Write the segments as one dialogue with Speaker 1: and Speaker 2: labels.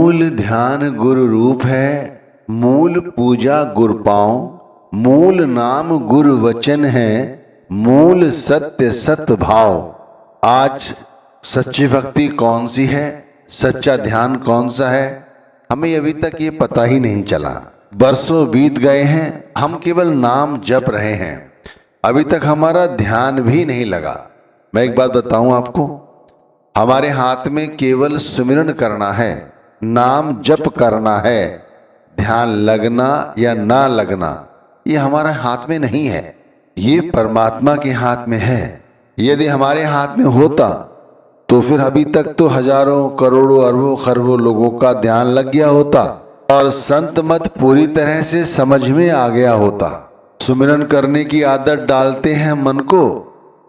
Speaker 1: मूल ध्यान गुरु रूप है, मूल पूजा गुरु पाँव, मूल नाम गुरु वचन है, मूल सत्य सत भाव। आज सच्ची भक्ति कौन सी है, सच्चा ध्यान कौन सा है, हमें अभी तक ये पता ही नहीं चला। बरसों बीत गए हैं, हम केवल नाम जप रहे हैं, अभी तक हमारा ध्यान भी नहीं लगा। मैं एक बात बताऊं आपको, हमारे हाथ में केवल सुमिरन करना है, नाम जप करना है। ध्यान लगना या ना लगना ये हमारे हाथ में नहीं है, ये परमात्मा के हाथ में है। यदि हमारे हाथ में होता तो फिर अभी तक तो हजारों करोड़ों अरबों खरबों लोगों का ध्यान लग गया होता और संत मत पूरी तरह से समझ में आ गया होता। सुमिरन करने की आदत डालते हैं मन को,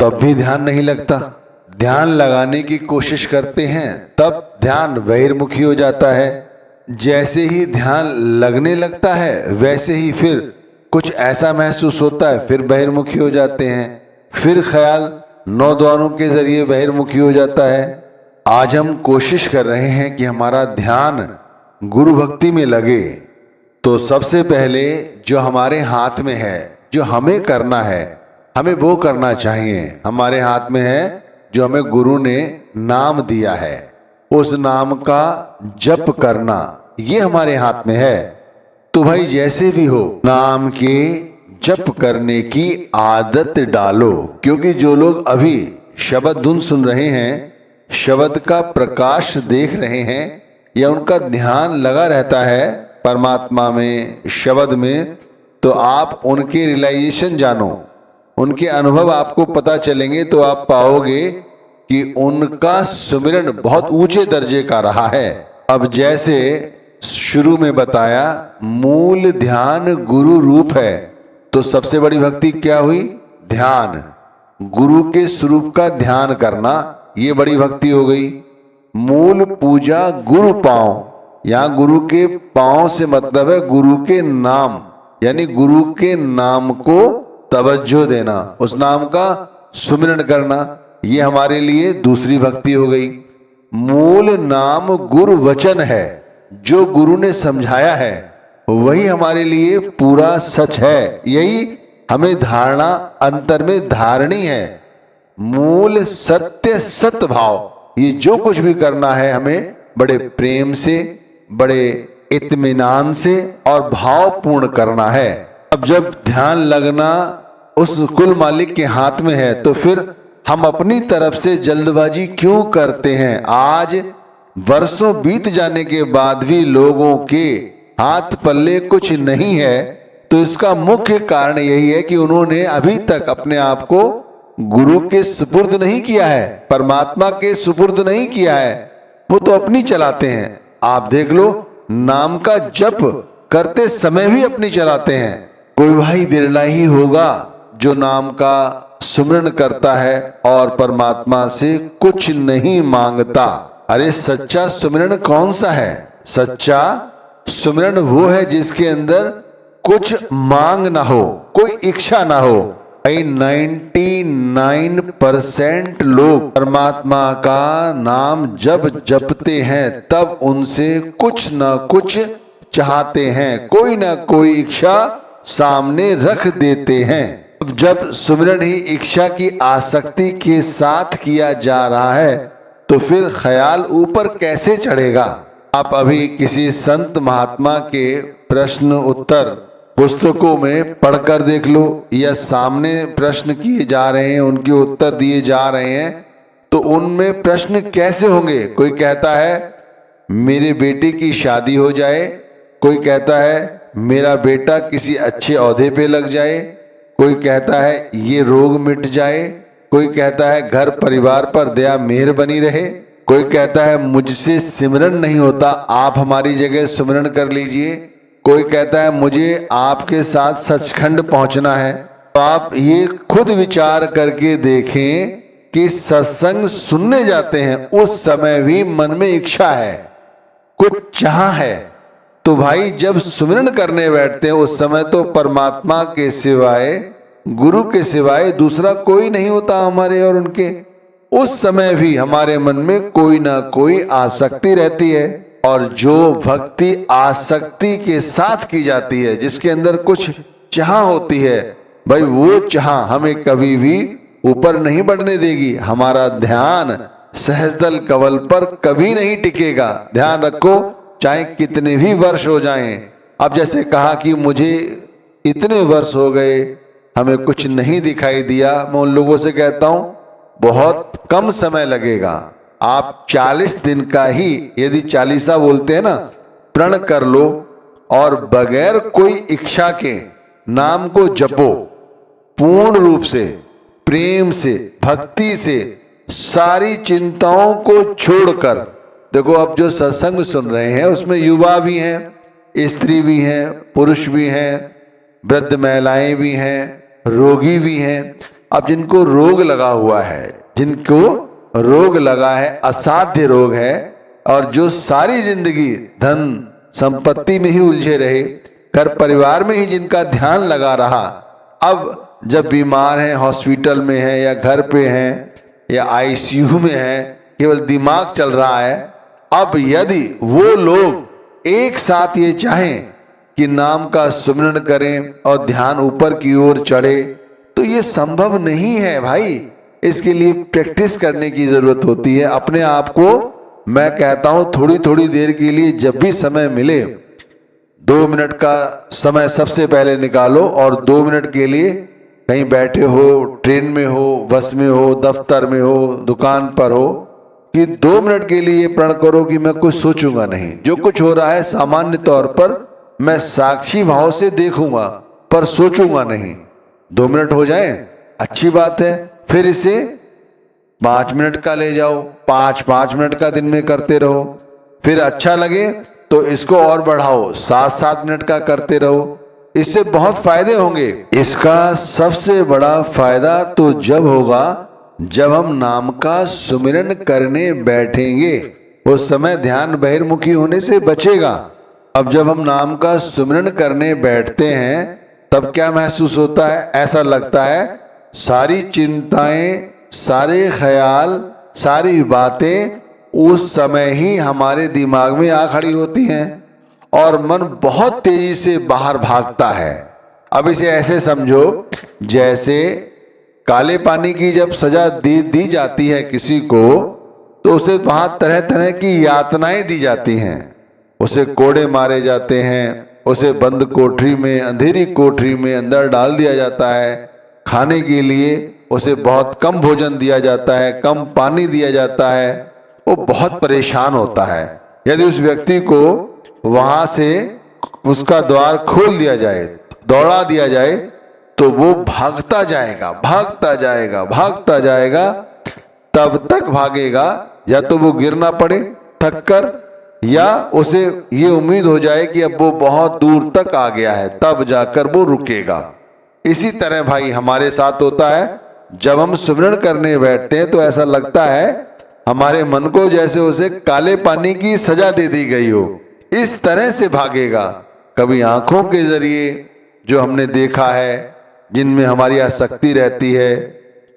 Speaker 1: तब भी ध्यान नहीं लगता। ध्यान लगाने की कोशिश करते हैं, तब ध्यान बहिर्मुखी हो जाता है। जैसे ही ध्यान लगने लगता है वैसे ही फिर कुछ ऐसा महसूस होता है, फिर बहिर्मुखी हो जाते हैं। फिर ख्याल नौ द्वारों के जरिए बहिर्मुखी हो जाता है। आज हम कोशिश कर रहे हैं कि हमारा ध्यान गुरु भक्ति में लगे। तो सबसे पहले जो हमारे हाथ में है, जो हमें करना है, हमें वो करना चाहिए। हमारे हाथ में है जो हमें गुरु ने नाम दिया है, उस नाम का जप करना, ये हमारे हाथ में है। तो भाई जैसे भी हो, नाम के जप करने की आदत डालो। क्योंकि जो लोग अभी शब्द धुन सुन रहे हैं, शब्द का प्रकाश देख रहे हैं, या उनका ध्यान लगा रहता है परमात्मा में, शब्द में, तो आप उनके रियलाइजेशन जानो, उनके अनुभव आपको पता चलेंगे। तो आप पाओगे कि उनका सुमिरन बहुत ऊंचे दर्जे का रहा है। अब जैसे शुरू में बताया, मूल ध्यान गुरु रूप है, तो सबसे बड़ी भक्ति क्या हुई? ध्यान, गुरु के स्वरूप का ध्यान करना, ये बड़ी भक्ति हो गई। मूल पूजा गुरु पाँव, यहाँ गुरु के पाँव से मतलब है गुरु के नाम, यानी गुरु के नाम को तवज्जो देना, उस नाम का सुमिरन करना, ये हमारे लिए दूसरी भक्ति हो गई। मूल नाम गुरु वचन है, जो गुरु ने समझाया है वही हमारे लिए पूरा सच है, यही हमें धारणा अंतर में धारणी है। मूल सत्य सत भाव, ये जो कुछ भी करना है हमें बड़े प्रेम से, बड़े इत्मीनान से और भावपूर्ण करना है। अब जब ध्यान लगना उस कुल मालिक के हाथ में है, तो फिर हम अपनी तरफ से जल्दबाजी क्यों करते हैं? आज वर्षों बीत जाने के बाद भी लोगों के हाथ पल्ले कुछ नहीं है, तो इसका मुख्य कारण यही है कि उन्होंने अभी तक अपने आप को गुरु के सुपुर्द नहीं किया है, परमात्मा के सुपुर्द नहीं किया है। वो तो अपनी चलाते हैं। आप देख लो, नाम का जप करते समय भी अपनी चलाते हैं। कोई भाई बिरला ही होगा जो नाम का सुमिरन करता है और परमात्मा से कुछ नहीं मांगता। अरे सच्चा सुमिरन कौन सा है? सच्चा सुमिरन वो है जिसके अंदर कुछ मांग ना हो, कोई इच्छा ना हो। 99% लोग परमात्मा का नाम जब जपते हैं तब उनसे कुछ ना कुछ चाहते हैं, कोई ना कोई इच्छा सामने रख देते हैं। अब जब सुमिरन ही इच्छा की आसक्ति के साथ किया जा रहा है, तो फिर ख्याल ऊपर कैसे चढ़ेगा? आप अभी किसी संत महात्मा के प्रश्न उत्तर पुस्तकों में पढ़कर देख लो, या सामने प्रश्न किए जा रहे हैं, उनके उत्तर दिए जा रहे हैं, तो उनमें प्रश्न कैसे होंगे? कोई कहता है मेरे बेटे की शादी हो जाए, कोई कहता है मेरा बेटा किसी अच्छे ओहदे पे लग जाए, कोई कहता है ये रोग मिट जाए, कोई कहता है घर परिवार पर दया मेहर बनी रहे, कोई कहता है मुझसे सिमरन नहीं होता, आप हमारी जगह सिमरन कर लीजिए, कोई कहता है मुझे आपके साथ सचखंड पहुंचना है। तो आप ये खुद विचार करके देखें कि सत्संग सुनने जाते हैं, उस समय भी मन में इच्छा है, कुछ चाह है। तो भाई जब सुमिरन करने बैठते हैं उस समय तो परमात्मा के सिवाय, गुरु के सिवाय दूसरा कोई नहीं होता हमारे और उनके। उस समय भी हमारे मन में कोई ना कोई आसक्ति रहती है। और जो भक्ति आसक्ति के साथ की जाती है, जिसके अंदर कुछ चाह होती है, भाई वो चाह हमें कभी भी ऊपर नहीं बढ़ने देगी। हमारा ध्यान सहस्दल कवल पर कभी नहीं टिकेगा। ध्यान रखो, चाहे कितने भी वर्ष हो जाएं। अब जैसे कहा कि मुझे इतने वर्ष हो गए, हमें कुछ नहीं दिखाई दिया, मैं उन लोगों से कहता हूं बहुत कम समय लगेगा। आप 40 दिन का ही यदि 40 बोलते हैं ना, प्रण कर लो और बगैर कोई इच्छा के नाम को जपो, पूर्ण रूप से, प्रेम से, भक्ति से, सारी चिंताओं को छोड़कर। देखो अब जो सत्संग सुन रहे हैं उसमें युवा भी हैं, स्त्री भी हैं, पुरुष भी हैं, वृद्ध महिलाएं भी हैं, रोगी भी हैं। अब जिनको रोग लगा हुआ है, जिनको रोग लगा है, असाध्य रोग है, और जो सारी जिंदगी धन संपत्ति में ही उलझे रहे, घर परिवार में ही जिनका ध्यान लगा रहा, अब जब बीमार हैं, हॉस्पिटल में हैं या घर पे हैं या आईसीयू में हैं, केवल दिमाग चल रहा है। अब यदि वो लोग एक साथ ये चाहें कि नाम का सुमिरन करें और ध्यान ऊपर की ओर चढ़े, तो ये संभव नहीं है भाई। इसके लिए प्रैक्टिस करने की जरूरत होती है। अपने आप को मैं कहता हूं थोड़ी थोड़ी देर के लिए जब भी समय मिले, 2 मिनट का समय सबसे पहले निकालो और 2 मिनट के लिए कहीं बैठे हो, ट्रेन में हो, बस में हो, दफ्तर में हो, दुकान पर हो, कि 2 मिनट के लिए प्रण करो कि मैं कुछ सोचूंगा नहीं। जो कुछ हो रहा है सामान्य तौर पर मैं साक्षी भाव से देखूंगा पर सोचूंगा नहीं। 2 मिनट हो जाए अच्छी बात है, फिर इसे 5 मिनट का ले जाओ, 5-5 मिनट का दिन में करते रहो। फिर अच्छा लगे तो इसको और बढ़ाओ, 7-7 मिनट का करते रहो। इससे बहुत फायदे होंगे। इसका सबसे बड़ा फायदा तो जब होगा जब हम नाम का सुमिरन करने बैठेंगे, उस समय ध्यान बहिर्मुखी होने से बचेगा। अब जब हम नाम का सुमिरन करने बैठते हैं तब क्या महसूस होता है? ऐसा लगता है सारी चिंताएं, सारे ख्याल, सारी बातें उस समय ही हमारे दिमाग में आ खड़ी होती हैं और मन बहुत तेजी से बाहर भागता है। अब इसे ऐसे समझो जैसे काले पानी की जब सजा दी जाती है किसी को, तो उसे वहां तरह तरह की यातनाएं दी जाती हैं। उसे कोड़े मारे जाते हैं, उसे बंद कोठरी में, अंधेरी कोठरी में अंदर डाल दिया जाता है। खाने के लिए उसे बहुत कम भोजन दिया जाता है, कम पानी दिया जाता है। वो बहुत परेशान होता है। यदि उस व्यक्ति को वहां से उसका द्वार खोल दिया जाए, दौड़ा दिया जाए, तो वो भागता जाएगा, भागता जाएगा, भागता जाएगा। तब तक भागेगा या तो वो गिर ना पड़े थक कर, या उसे ये उम्मीद हो जाए कि अब वो बहुत दूर तक आ गया है, तब जाकर वो रुकेगा। इसी तरह भाई हमारे साथ होता है। जब हम सुमिरन करने बैठते हैं तो ऐसा लगता है हमारे मन को जैसे उसे काले पानी की सजा दे दी गई हो। इस तरह से भागेगा। कभी आंखों के जरिए जो हमने देखा है, जिनमें हमारी आसक्ति रहती है,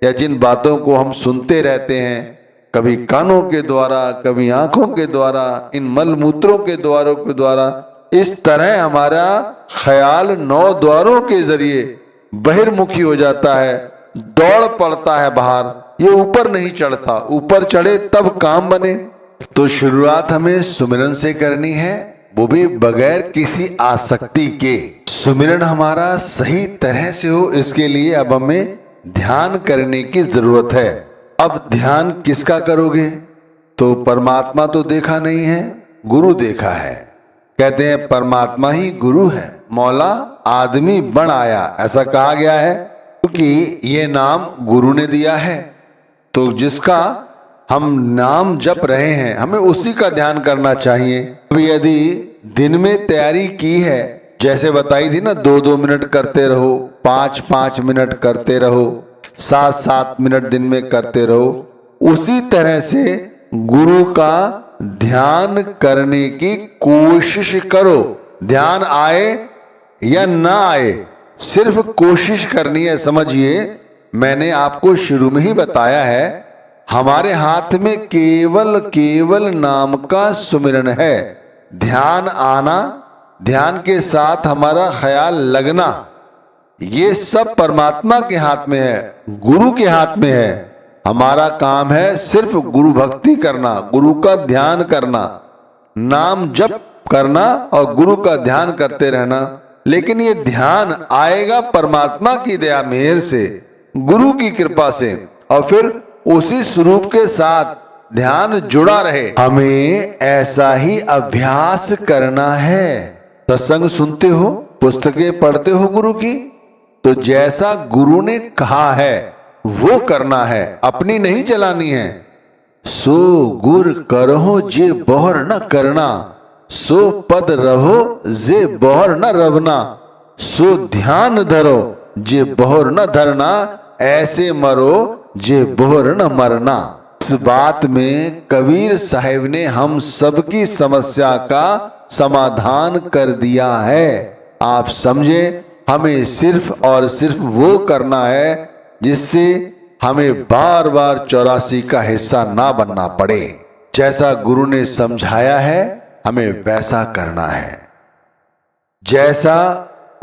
Speaker 1: या जिन बातों को हम सुनते रहते हैं, कभी कानों के द्वारा, कभी आंखों के द्वारा, इन मल मूत्रों के द्वारों के द्वारा, इस तरह हमारा ख्याल 9 द्वारों के जरिए बहिर्मुखी हो जाता है, दौड़ पड़ता है बाहर। ये ऊपर नहीं चढ़ता, ऊपर चढ़े तब काम बने। तो शुरुआत हमें सुमिरन से करनी है, वो भी बगैर किसी आसक्ति के। सुमिरन हमारा सही तरह से हो, इसके लिए अब हमें ध्यान करने की जरूरत है। अब ध्यान किसका करोगे? तो परमात्मा तो देखा नहीं है, गुरु देखा है। कहते हैं परमात्मा ही गुरु है, मौला आदमी बन आया, ऐसा कहा गया है, क्योंकि ये नाम गुरु ने दिया है। तो जिसका हम नाम जप रहे हैं, हमें उसी का ध्यान करना चाहिए। अब यदि दिन में तैयारी की है, जैसे बताई थी ना, 2-2 मिनट करते रहो, 5-5 मिनट करते रहो, 7-7 मिनट दिन में करते रहो, उसी तरह से गुरु का ध्यान करने की कोशिश करो। ध्यान आए या ना आए, सिर्फ कोशिश करनी है। समझिए, मैंने आपको शुरू में ही बताया है, हमारे हाथ में केवल नाम का सुमिरन है। ध्यान आना, ध्यान के साथ हमारा ख्याल लगना, ये सब परमात्मा के हाथ में है, गुरु के हाथ में है। हमारा काम है सिर्फ गुरु भक्ति करना, गुरु का ध्यान करना, नाम जप करना और गुरु का ध्यान करते रहना। लेकिन ये ध्यान आएगा परमात्मा की दया मेहर से, गुरु की कृपा से, और फिर उसी स्वरूप के साथ ध्यान जुड़ा रहे। हमें ऐसा ही अभ्यास करना है। सत्संग सुनते हो, पुस्तकें पढ़ते हो गुरु की, तो जैसा गुरु ने कहा है वो करना है, अपनी नहीं चलानी है। सो गुर करहो जे बोहर न करना, सो पद रहो जे बोहर न रवना, सो ध्यान धरो जे बोहर न धरना, ऐसे मरो जे बोहर न मरना। इस बात में कबीर साहिब ने हम सबकी समस्या का समाधान कर दिया है। आप समझे, हमें सिर्फ और सिर्फ वो करना है जिससे हमें बार बार 84 का हिस्सा ना बनना पड़े। जैसा गुरु ने समझाया है हमें वैसा करना है, जैसा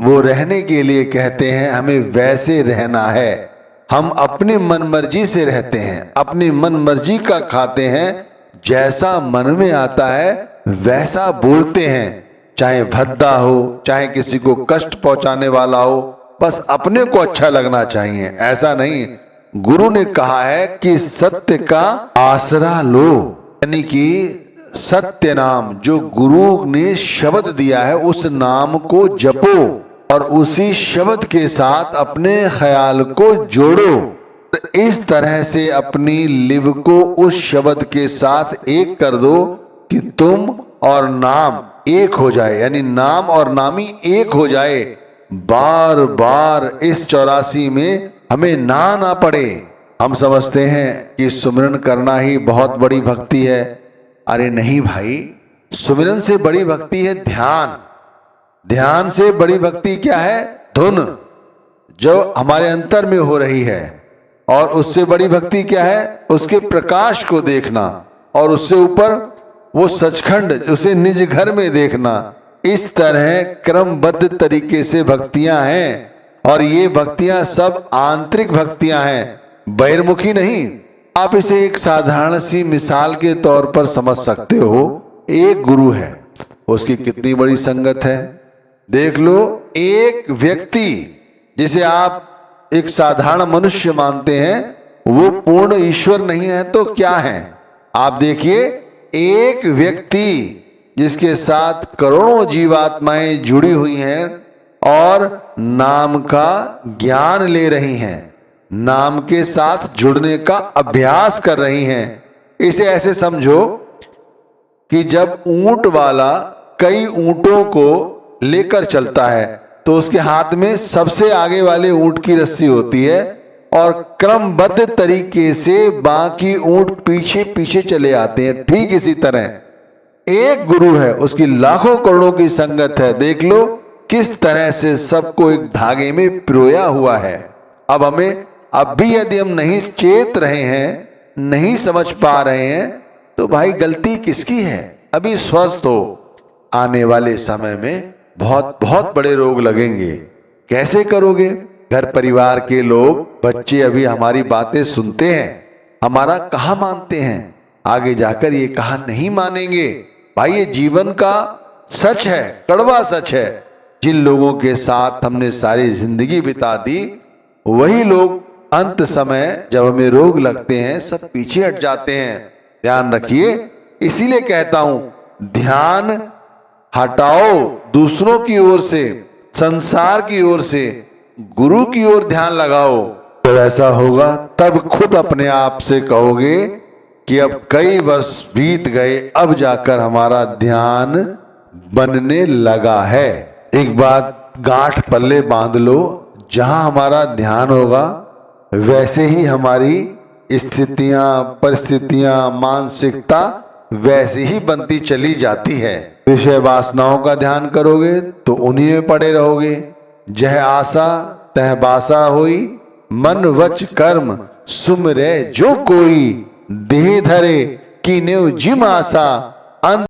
Speaker 1: वो रहने के लिए कहते हैं हमें वैसे रहना है। हम अपनी मन मर्जी से रहते हैं, अपनी मन मर्जी का खाते हैं, जैसा मन में आता है वैसा बोलते हैं, चाहे भद्दा हो, चाहे किसी को कष्ट पहुंचाने वाला हो, बस अपने को अच्छा लगना चाहिए, ऐसा नहीं। गुरु ने कहा है कि सत्य का आसरा लो, यानी कि सत्य नाम जो गुरु ने शब्द दिया है उस नाम को जपो और उसी शब्द के साथ अपने ख्याल को जोड़ो। इस तरह से अपनी लिव को उस शब्द के साथ एक कर दो कि तुम और नाम एक हो जाए, यानी नाम और नामी एक हो जाए। बार बार इस 84 में हमें ना पड़े। हम समझते हैं कि सुमिरन करना ही बहुत बड़ी भक्ति है। अरे नहीं भाई, सुमिरन से बड़ी भक्ति है ध्यान। ध्यान से बड़ी भक्ति क्या है? धुन जो हमारे अंतर में हो रही है। और उससे बड़ी भक्ति क्या है? उसके प्रकाश को देखना और उससे ऊपर वो सचखंड, उसे निज घर में देखना। इस तरह क्रमबद्ध तरीके से भक्तियां हैं और ये भक्तियां सब आंतरिक भक्तियां हैं, बहिर्मुखी नहीं। आप इसे एक साधारण सी मिसाल के तौर पर समझ सकते हो। एक गुरु है, उसकी कितनी बड़ी संगत है देख लो। एक व्यक्ति जिसे आप एक साधारण मनुष्य मानते हैं वो पूर्ण ईश्वर नहीं है तो क्या है? आप देखिए, एक व्यक्ति जिसके साथ करोड़ों जीवात्माएं जुड़ी हुई हैं और नाम का ज्ञान ले रही हैं, नाम के साथ जुड़ने का अभ्यास कर रही हैं। इसे ऐसे समझो कि जब ऊंट वाला कई ऊंटों को लेकर चलता है तो उसके हाथ में सबसे आगे वाले ऊंट की रस्सी होती है और क्रमबद्ध तरीके से बाकी ऊंट पीछे पीछे चले आते हैं। ठीक इसी तरह एक गुरु है, उसकी लाखों करोड़ों की संगत है। देख लो किस तरह से सबको एक धागे में पिरोया हुआ है। अब हमें अब भी यदि हम नहीं चेत रहे हैं, नहीं समझ पा रहे हैं, तो भाई गलती किसकी है? अभी स्वस्थ हो, आने वाले समय में बहुत बहुत बड़े रोग लगेंगे। कैसे करोगे? घर परिवार के लोग, बच्चे अभी हमारी बातें सुनते हैं, हमारा कहाँ मानते हैं, आगे जाकर ये कहा नहीं मानेंगे। भाई ये जीवन का सच है, कड़वा सच है। जिन लोगों के साथ हमने सारी जिंदगी बिता दी वही लोग अंत समय जब हमें रोग लगते हैं सब पीछे हट जाते हैं। ध्यान रखिए, इसीलिए कहता हूं ध्यान हटाओ दूसरों की ओर से, संसार की ओर से, गुरु की ओर ध्यान लगाओ। तो ऐसा होगा तब खुद अपने आप से कहोगे कि अब कई वर्ष बीत गए, अब जाकर हमारा ध्यान बनने लगा है। एक बात गांठ पल्ले बांध लो, जहां हमारा ध्यान होगा वैसे ही हमारी स्थितियां, परिस्थितियां, मानसिकता वैसे ही बनती चली जाती है। विषय वासनाओं का ध्यान करोगे तो उन्हीं में पड़े रहोगे। जह आशा तह बासा होई, मन वच कर्म सुमरे जो कोई, देह धरे कीन्यु जिम आशा।